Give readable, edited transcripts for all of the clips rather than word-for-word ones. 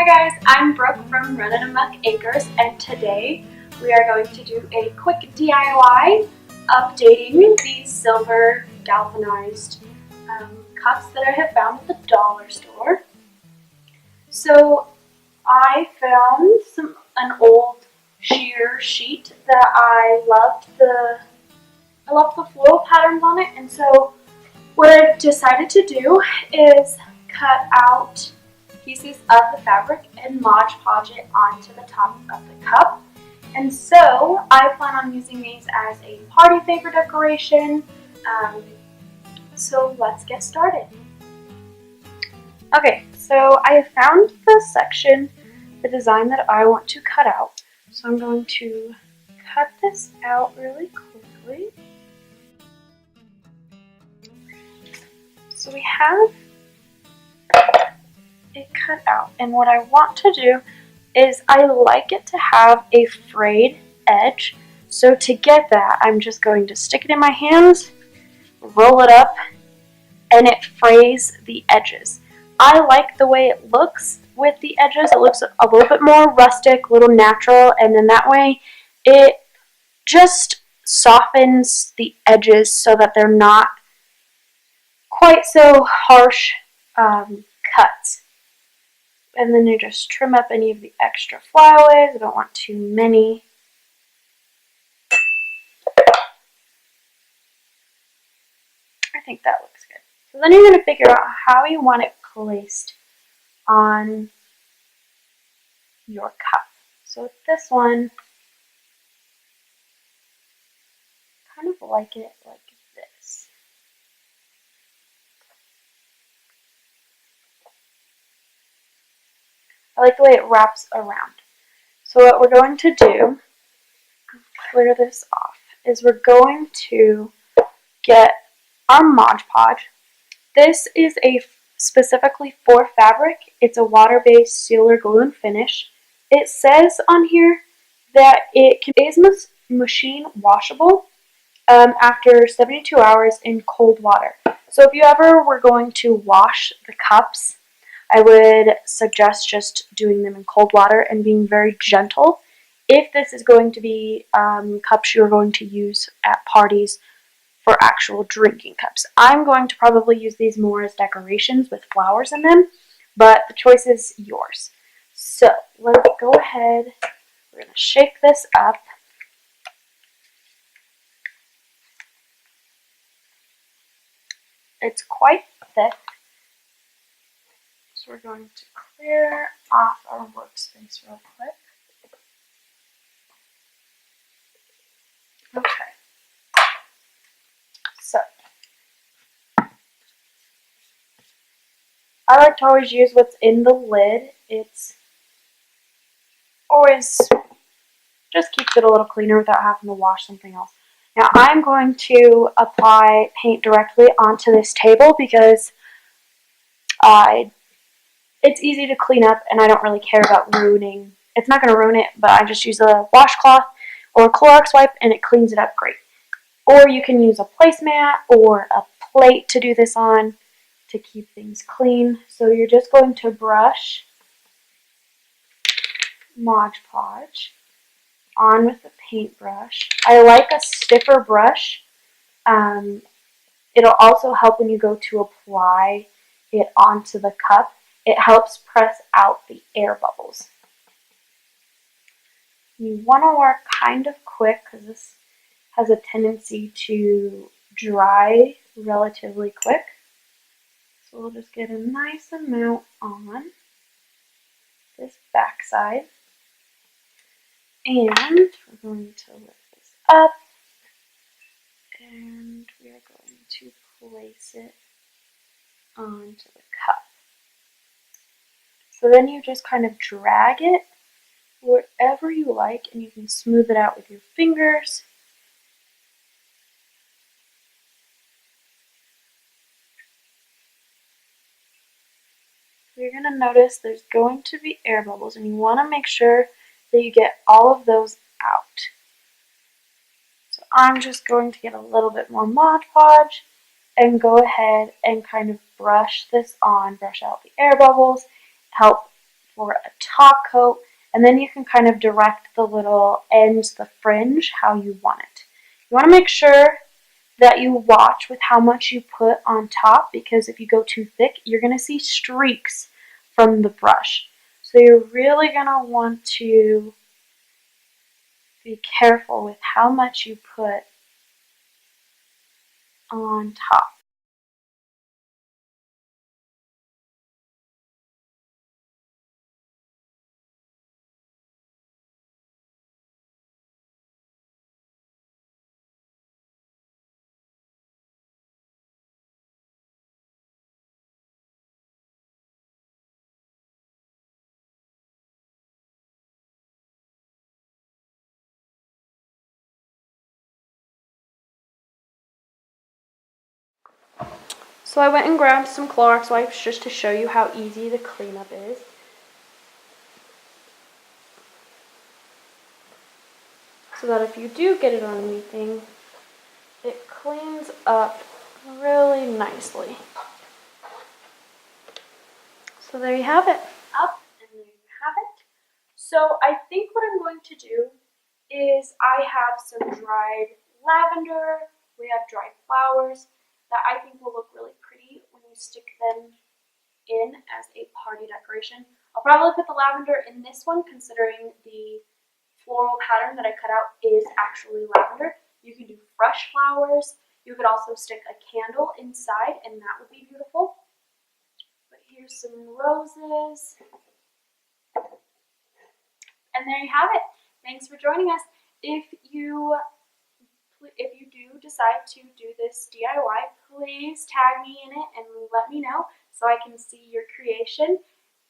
Hi guys, I'm Brooke from Runnin' Amok Acres, and today we are going to do a quick DIY updating these silver galvanized cups that I have found at the dollar store. So I found an old sheer sheet that I loved the floral patterns on it, and so what I decided to do is cut out pieces of the fabric and Mod Podge it onto the top of the cup. And so I plan on using these as a party favor decoration. So let's get started. Okay, so I have found the section, the design that I want to cut out. So I'm going to cut this out really quickly. So we have it cut out, and what I want to do is I like it to have a frayed edge. So to get that, I'm just going to stick it in my hands, roll it up, and it frays the edges. I like the way it looks with the edges. It looks a little bit more rustic, a little natural, and then that way it just softens the edges so that they're not quite so harsh cuts. And then you just trim up any of the extra flyaways. I don't want too many. I think that looks good. So then you're going to figure out how you want it placed on your cup. So with this one, kind of like it like this. I like the way it wraps around. So what we're going to do, clear this off, is we're going to get our Mod Podge. This is specifically for fabric. It's a water-based sealer glue and finish. It says on here that it is machine washable after 72 hours in cold water. So if you ever were going to wash the cups, I would suggest just doing them in cold water and being very gentle. If this is going to be cups you're going to use at parties for actual drinking cups. I'm going to probably use these more as decorations with flowers in them, but the choice is yours. So let's go ahead. We're going to shake this up. It's quite thick. So we're going to clear off our workspace real quick. Okay. So I like to always use what's in the lid. It's always just keeps it a little cleaner without having to wash something else. Now I'm going to apply paint directly onto this table because it's easy to clean up and I don't really care about ruining. It's not going to ruin it, but I just use a washcloth or a Clorox wipe and it cleans it up great. Or you can use a placemat or a plate to do this on to keep things clean. So you're just going to brush Mod Podge on with the paintbrush. I like a stiffer brush. It'll also help when you go to apply it onto the cup. It helps press out the air bubbles. You want to work kind of quick because this has a tendency to dry relatively quick. So we'll just get a nice amount on this back side. And we're going to lift this up and we are going to place it onto the cup. So then you just kind of drag it wherever you like and you can smooth it out with your fingers. You're going to notice there's going to be air bubbles and you want to make sure that you get all of those out. So I'm just going to get a little bit more Mod Podge and go ahead and kind of brush this on, brush out the air bubbles, help for a top coat, and then you can kind of direct the little ends, the fringe, how you want it. You want to make sure that you watch with how much you put on top, because if you go too thick, you're going to see streaks from the brush. So you're really going to want to be careful with how much you put on top. So I went and grabbed some Clorox wipes just to show you how easy the cleanup is. So that if you do get it on anything, it cleans up really nicely. So there you have it. Up, and there you have it. So I think what I'm going to do is I have some dried lavender, we have dried flowers that I think will look really pretty when you stick them in as a party decoration. I'll probably put the lavender in this one, considering the floral pattern that I cut out is actually lavender. You can do fresh flowers. You could also stick a candle inside, and that would be beautiful. But here's some roses. And there you have it. Thanks for joining us. If you do decide to do this DIY, please tag me in it and let me know so I can see your creation.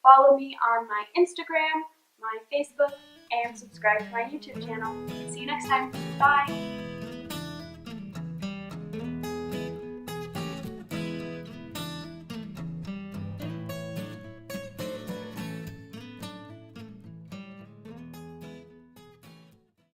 Follow me on my Instagram, my Facebook, and subscribe to my YouTube channel. See you next time. Bye!